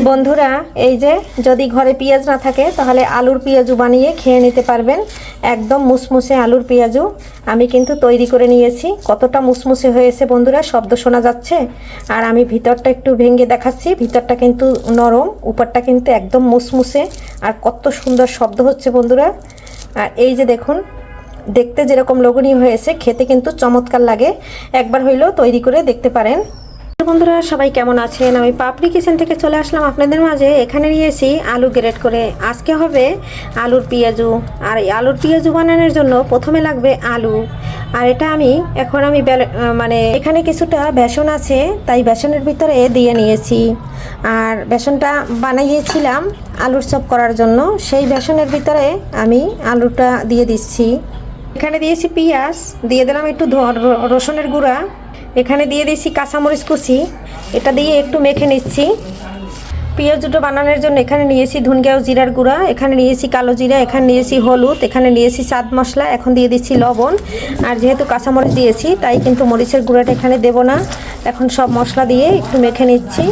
বন্ধুরা এই যে যদি ঘরে পেঁয়াজ না থাকে তাহলে আলুর পেঁয়াজু বানিয়ে খেয়ে নিতে পারবেন। একদম মুসমুসে আলুর পেঁয়াজু আমি কিন্তু তৈরি করে নিয়েছি। কতটা মুসমুসে হয়েছে বন্ধুরা, শব্দ শোনা যাচ্ছে। আর আমি ভিতরটা একটু ভেঙে দেখাচ্ছি। ভিতরটা কিন্তু নরম, উপরটা কিন্তু একদম মুসমুসে। আর কত সুন্দর শব্দ হচ্ছে বন্ধুরা। আর এই যে দেখুন, দেখতে যেরকম লোভনীয় হয়েছে, খেতে কিন্তু চমৎকার লাগে। একবার হইলেও তৈরি করে দেখতে পারেন। বন্ধুরা সবাই কেমন আছেন? আমি পাপড়ি কিচেন থেকে চলে আসলাম আপনাদের মাঝে। এখানে নিয়েছি আলু গ্রেট করে। আজকে হবে আলুর পেঁয়াজু। আর এই আলুর পেঁয়াজু বানানোর জন্য প্রথমে লাগবে আলু। আর এটা আমি মানে এখানে কিছুটা বেসন আছে, তাই বেসনের ভিতরে দিয়ে নিয়েছি। আর বেসনটা বানিয়েছিলাম আলুর চপ করার জন্য, সেই বেসনের ভিতরে আমি আলুটা দিয়ে দিচ্ছি। এখানে দিয়েছি পেঁয়াজ, দিয়ে দিলাম একটু রসুনের গুঁড়া, এখানে দিয়ে দিয়েছি কাঁচামরিচ কুচি। এটা দিয়ে একটু মেখে নিচ্ছি। পেঁয়াজ দুটো বানানোর জন্য এখানে নিয়েছি ধুনগাঁও জিরার গুঁড়া, এখানে নিয়েছি কালো জিরা, এখানে নিয়েছি হলুদ, এখানে নিয়েছি চাট মশলা, এখন দিয়ে দিচ্ছি লবণ। আর যেহেতু কাঁচামরিচ দিয়েছি তাই কিন্তু মরিচের গুঁড়াটা এখানে দেব না। এখন সব মশলা দিয়ে একটু মেখে নিচ্ছি।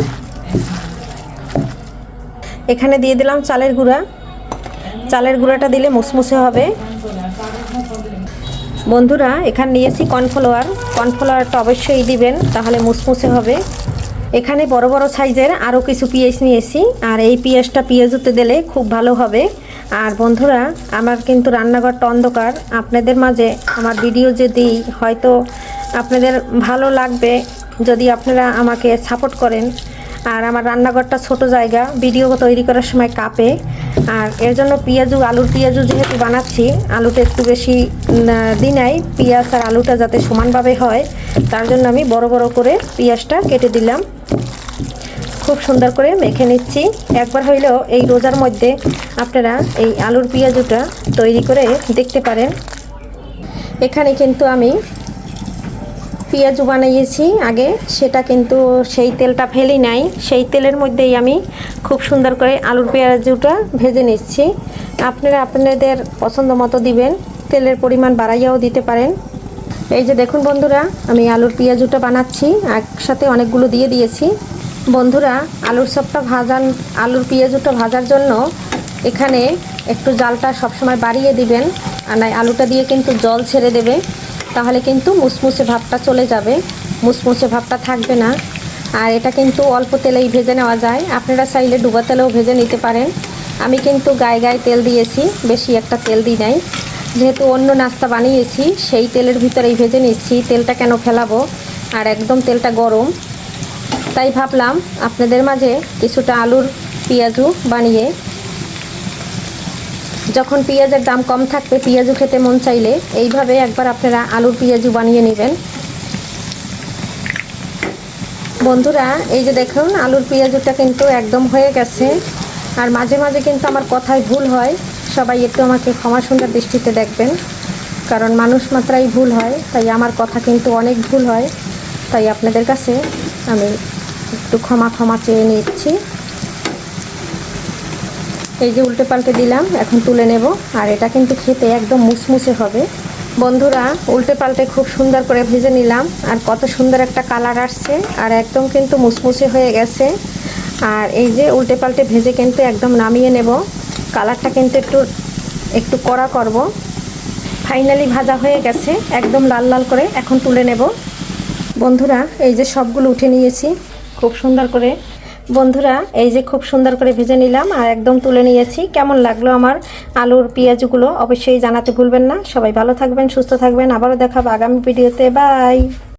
এখানে দিয়ে দিলাম চালের গুঁড়া। চালের গুঁড়াটা দিলে মুসমুসে হবে। বন্ধুরা এখানে নিয়েছি কর্নফ্লাওয়ার। কর্নফ্লাওয়ারটা অবশ্যই দিবেন, তাহলে মুসমুসে হবে। এখানে বড় বড় সাইজের আরও কিছু পেঁয়াজ নিয়েছি। আর এই পেঁয়াজটা পেঁয়াজুতে দিলে খুব ভালো হবে। আর বন্ধুরা আমার কিন্তু রান্নাঘরটা অন্ধকার। আপনাদের মাঝে আমার ভিডিও যে দিই, হয়তো আপনাদের ভালো লাগবে যদি আপনারা আমাকে সাপোর্ট করেন। আর আমার রান্নাঘরটা ছোট জায়গা, ভিডিও তৈরি করার সময় কাঁপে। আর এর জন্য আলুর পেঁয়াজু যেহেতু বানাচ্ছি, আলুটা একটু বেশি দিনাই, পেঁয়াজ আর আলুটা যাতে সমানভাবে হয় তার জন্য আমি বড় বড় করে পেঁয়াজটা কেটে দিলাম। খুব সুন্দর করে মেখে নিচ্ছি। একবার হইলেও এই রোজার মধ্যে আপনারা এই আলুর পেঁয়াজুটা তৈরি করে দেখতে পারেন। এখানে কিন্তু আমি পেঁয়াজু বানিয়েছি আগে, সেটা কিন্তু সেই তেলটা ফেলি নাই। সেই তেলের মধ্যেই আমি খুব সুন্দর করে আলুর পেঁয়াজুটা ভেজে নিচ্ছি। আপনারা আপনাদের পছন্দ মতো দিবেন, তেলের পরিমাণ বাড়াইয়াও দিতে পারেন। এই যে দেখুন বন্ধুরা, আমি আলুর পেঁয়াজুটা বানাচ্ছি, একসাথে অনেকগুলো দিয়ে দিয়েছি। বন্ধুরা আলুর পেঁয়াজুটা ভাজার জন্য এখানে একটু জালটা সবসময় বাড়িয়ে দিবেন। আর নাই আলুটা দিয়ে কিন্তু জল ছেড়ে দেবে, তাহলে কিন্তু মুসমুসে ভাবটা চলে যাবে, মুসমুসে ভাবটা থাকবে না। আর এটা কিন্তু অল্প তেলেই ভেজে নেওয়া যায়। আপনারা চাইলে ডুবা তেলেও ভেজে নিতে পারেন। আমি কিন্তু গায়ে গায়ে তেল দিয়েছি, বেশি একটা তেল দিই নাই। যেহেতু অন্য নাস্তা বানিয়েছি সেই তেলের ভিতরেই ভেজে নিচ্ছি। তেলটা কেন ফেলাবো, আর একদম তেলটা গরম, তাই ভাবলাম আপনাদের মাঝে কিছুটা আলুর পেঁয়াজু বানিয়ে, যখন পেঁয়াজের দাম কম থাকবে, পেঁয়াজু খেতে মন চাইলে এইভাবে একবার আপনারা আলুর পেঁয়াজু বানিয়ে নেবেন। বন্ধুরা এই যে দেখুন, আলুর পেঁয়াজুটা কিন্তু একদম হয়ে গেছে। আর মাঝে মাঝে কিন্তু আমার কথায় ভুল হয়, সবাই একটু আমাকে ক্ষমা সুন্দর দৃষ্টিতে দেখবেন। কারণ মানুষ মাত্রাই ভুল হয়, তাই আমার কথা কিন্তু অনেক ভুল হয়। তাই আপনাদের কাছে আমি একটু ক্ষমা চেয়ে নিচ্ছি। এই যে উল্টে পাল্টে দিলাম, এখন তুলে নেব। আর এটা কিন্তু খেতে একদম মুসমুসে হবে। বন্ধুরা উল্টে পাল্টে খুব সুন্দর করে ভেজে নিলাম। আর কত সুন্দর একটা কালার আসছে, আর একদম কিন্তু মুসমুসে হয়ে গেছে। আর এই যে উল্টে পাল্টে ভেজে কিন্তু একদম নামিয়ে নেব। কালারটা কিন্তু একটু কড়া করব। ফাইনালি ভাজা হয়ে গেছে একদম লাল লাল করে, এখন তুলে নেব। বন্ধুরা এই যে সবগুলো উঠে নিয়েছি খুব সুন্দর করে। বন্ধুরা এই যে খুব সুন্দর করে ভেজে নিলাম আর একদম তুলে নিয়েছি। কেমন লাগলো আমার আলুর পেঁয়াজগুলো অবশ্যই জানাতে ভুলবেন না। সবাই ভালো থাকবেন, সুস্থ থাকবেন। আবারও দেখাবো আগামী ভিডিওতে। বাই।